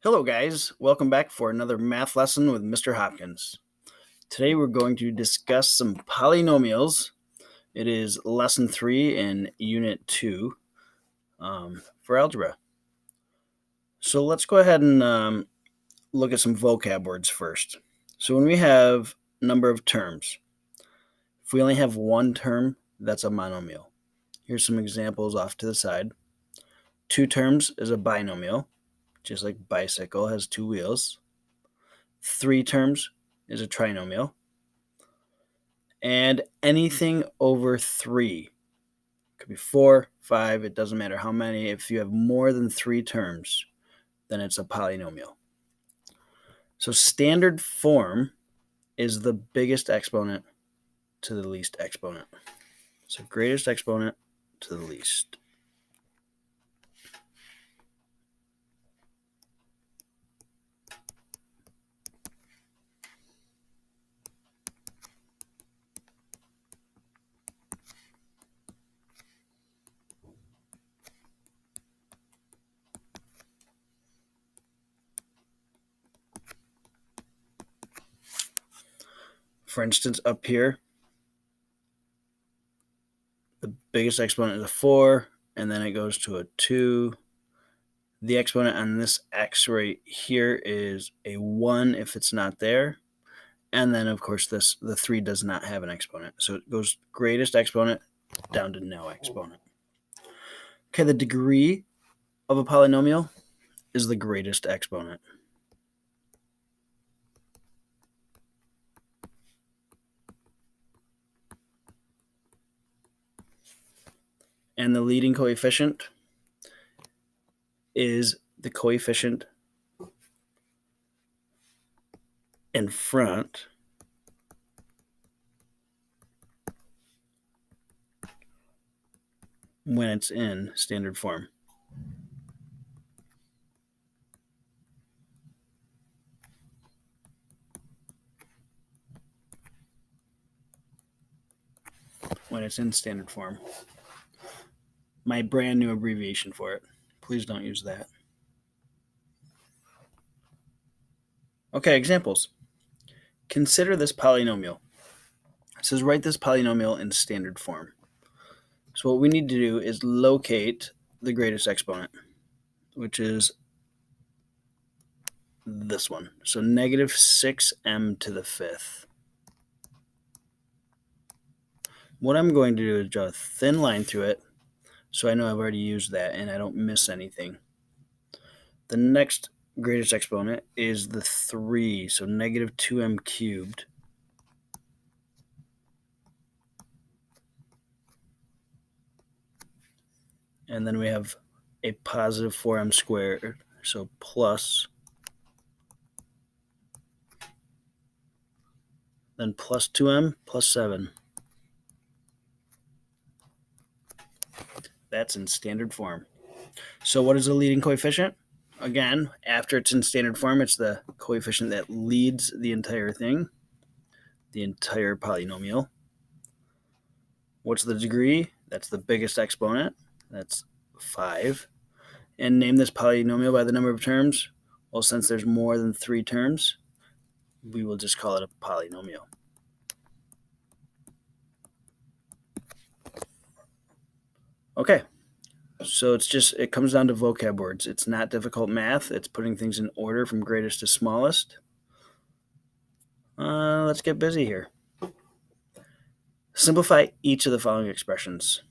Hello guys, welcome back for another math lesson with Mr. Hopkins. Today we're going to discuss some polynomials. It is lesson 3 in unit 2 for algebra. So let's go ahead and look at some vocab words first. So when we have number of terms, if we only have one term, that's a monomial. Here's some examples off to the side. 2 terms is a binomial, just like bicycle has 2 wheels. 3 terms is a trinomial. And anything over 3, could be 4, 5, it doesn't matter how many. If you have more than 3 terms, then it's a polynomial. So standard form is the biggest exponent to the least exponent. So greatest exponent to the least. For instance, up here, the biggest exponent is a 4, and then it goes to a 2. The exponent on this x right here is a 1 if it's not there. And then, of course, the 3 does not have an exponent. So it goes greatest exponent down to no exponent. Okay, the degree of a polynomial is the greatest exponent. And the leading coefficient is the coefficient in front when it's in standard form. When it's in standard form. My brand new abbreviation for it. Please don't use that. Okay, examples. Consider this polynomial. It says write this polynomial in standard form. So what we need to do is locate the greatest exponent, which is this one. So negative 6m to the 5th. What I'm going to do is draw a thin line through it so I know I've already used that and I don't miss anything. The next greatest exponent is the 3, so negative 2m cubed. And then we have a positive 4m squared, so plus, then plus 2m plus 7. That's in standard form. So what is the leading coefficient? Again, after it's in standard form, it's the coefficient that leads the entire thing, the entire polynomial. What's the degree? That's the biggest exponent. That's 5. And name this polynomial by the number of terms. Well, since there's more than 3 terms, we will just call it a polynomial. Okay, so it comes down to vocab words. It's not difficult math. It's putting things in order from greatest to smallest. Let's get busy here. Simplify each of the following expressions.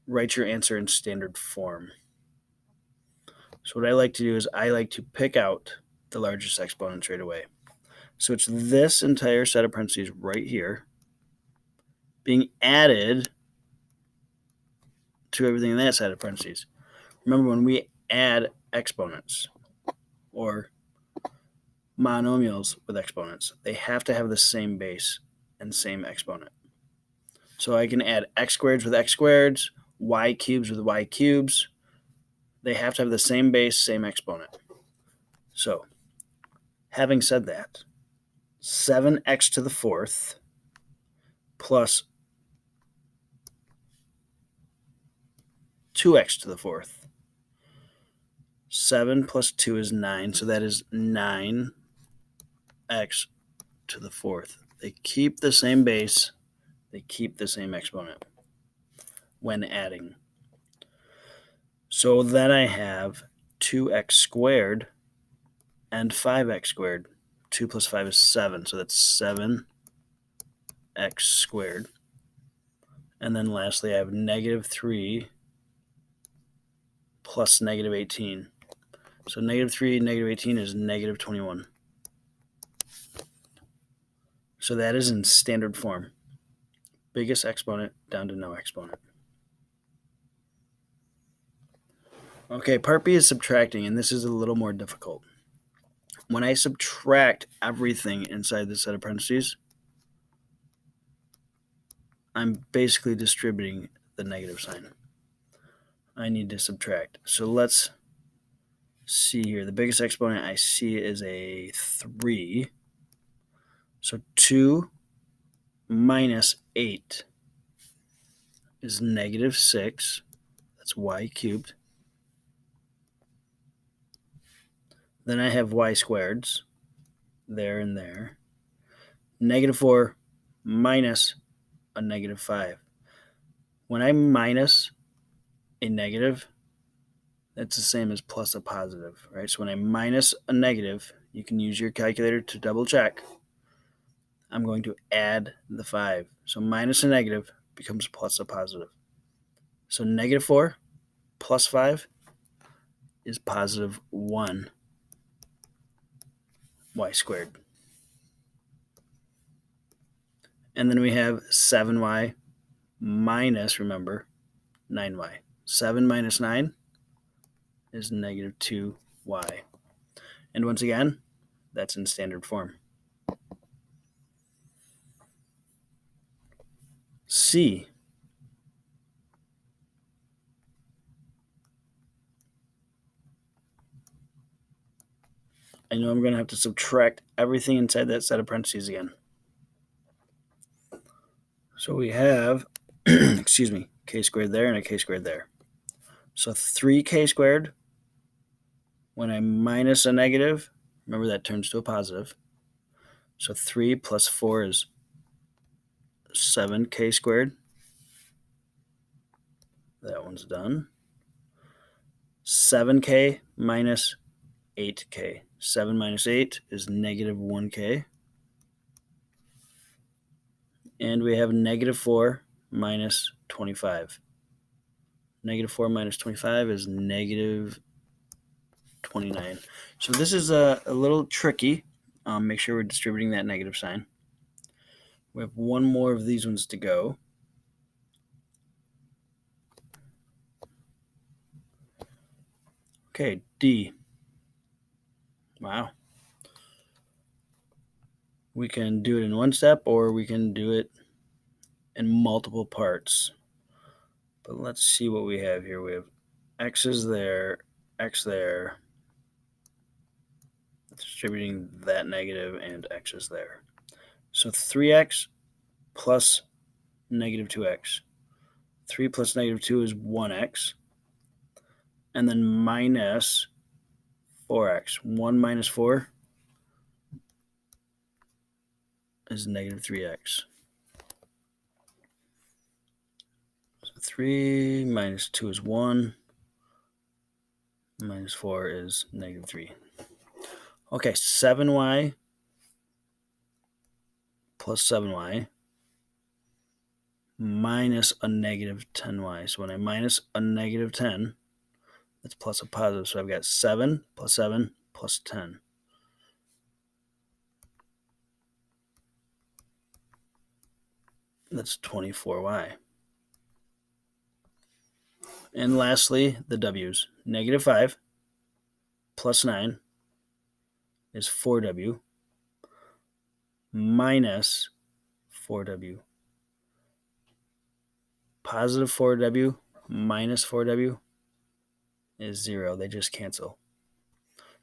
Write your answer in standard form. So what I like to do is I like to pick out the largest exponents right away. So it's this entire set of parentheses right here being added to everything in that set of parentheses. Remember, when we add exponents or monomials with exponents, they have to have the same base and same exponent. So I can add x squareds with x squareds, y cubes with y cubes. They have to have the same base, same exponent. So, having said that, 7x to the 4th plus 2x to the 4th 7 plus 2 is 9, so that is 9x to the fourth. They keep the same base. They keep the same exponent when adding. So then I have 2x squared and 5x squared. 2 plus 5 is 7, so that's 7x squared. And then lastly, I have negative 3 plus negative 18. So negative 3, negative 18 is negative 21. So that is in standard form. Biggest exponent down to no exponent. Okay, part B is subtracting, and this is a little more difficult. When I subtract everything inside this set of parentheses, I'm basically distributing the negative sign. I need to subtract. So let's see here. The biggest exponent I see is a 3. So 2 minus 8 is negative 6. That's y cubed. Then I have y squareds there and there. Negative 4 minus a negative 5. When I minus a negative, that's the same as plus a positive, right? So when I minus a negative, you can use your calculator to double check. I'm going to add the 5. So minus a negative becomes plus a positive. So negative 4 plus 5 is positive 1 y squared. And then we have 7y minus, remember, 9y. 7 minus 9 is negative 2y. And once again, that's in standard form. C. I know I'm going to have to subtract everything inside that set of parentheses again. So we have, excuse me, k squared there and a k squared there. So 3k squared, when I minus a negative, remember that turns to a positive. So 3 plus 4 is 7k squared. That one's done. 7k minus 8k. 7 minus 8 is negative 1k. And we have negative 4 minus 25. Negative 4 minus 25 is negative 29. So this is a little tricky. Make sure we're distributing that negative sign. We have one more of these ones to go. Okay, D. Wow. We can do it in one step or we can do it in multiple parts. But let's see what we have here. We have x is there, x there, distributing that negative, and x is there. So 3x plus negative 2x. 3 plus negative 2 is 1x. And then minus 4x. 1 minus 4 is negative 3x. So 3 minus 2 is 1. Minus 4 is negative 3. Okay, 7y plus 7y minus a negative 10y. So when I minus a negative 10, that's plus a positive. So I've got 7 plus 10. That's 24y. And lastly, the w's. Negative 5 plus 9 is 4w minus 4w. Positive 4w minus 4w is 0. They just cancel.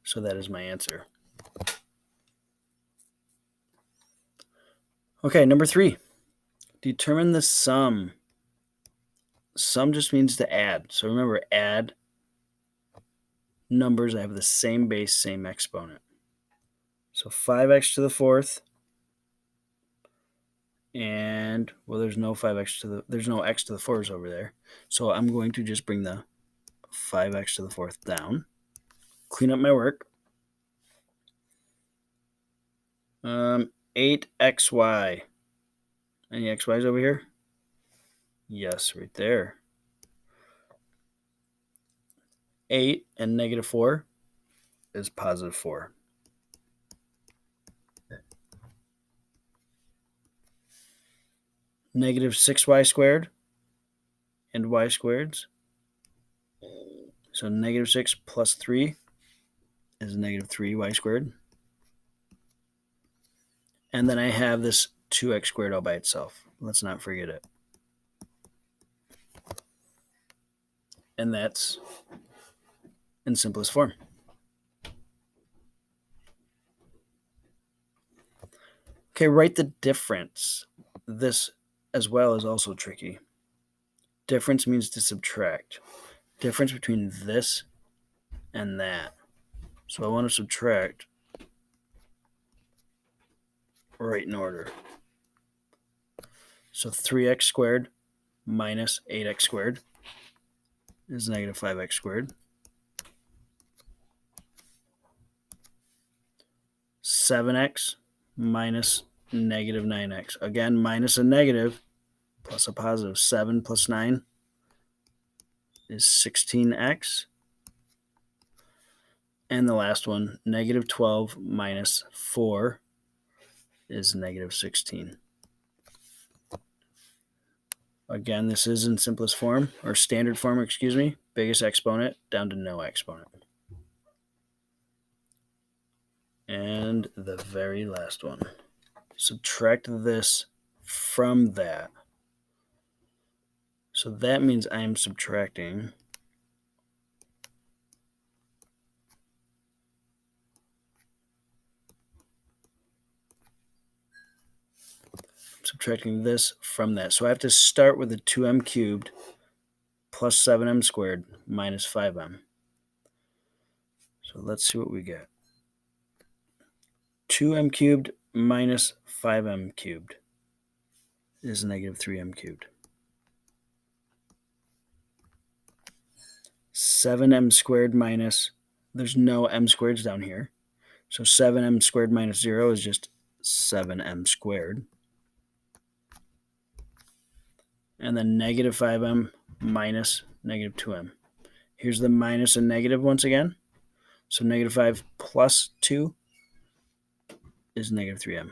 So that is my answer. Okay, number 3. Determine the sum. Sum just means to add. So remember, add numbers that have the same base, same exponent. So 5x to the fourth, and well, there's no 5x to there's no x to the fourth over there. So I'm going to just bring the 5x to the fourth down, clean up my work. 8xy. Any xy's over here? Yes, right there. 8 and negative 4 is positive 4. Negative 6y squared and y squareds. So negative 6 plus 3 is negative 3y squared. And then I have this 2x squared all by itself. Let's not forget it. And that's in simplest form. Okay, write the difference. This as well is also tricky. Difference means to subtract. Difference between this and that. So I want to subtract right in order. So 3x squared minus 8x squared is negative 5x squared. 7x minus negative 9x. Again, minus a negative plus a positive. 7 plus 9 is 16x. And the last one, negative 12 minus 4 is negative 16. Again, this is in simplest form, or standard form, excuse me. Biggest exponent down to no exponent. And the very last one. Subtract this from that. So that means I'm subtracting this from that. So I have to start with a 2m cubed plus 7m squared minus 5m. So let's see what we get. 2m cubed minus 5m cubed is negative 3m cubed. 7m squared minus, there's no m squareds down here. So 7m squared minus 0 is just 7m squared. And then negative 5m minus negative 2m. Here's the minus and negative once again. So negative 5 plus 2 is negative 3m.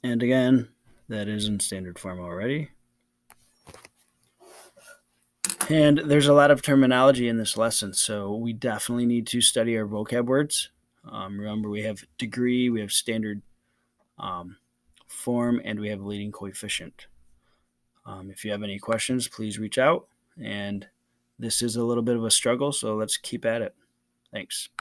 And again, that is in standard form already. And there's a lot of terminology in this lesson, so we definitely need to study our vocab words. Remember, we have degree, we have standard form, and we have leading coefficient. If you have any questions, please reach out. And this is a little bit of a struggle, so let's keep at it. Thanks.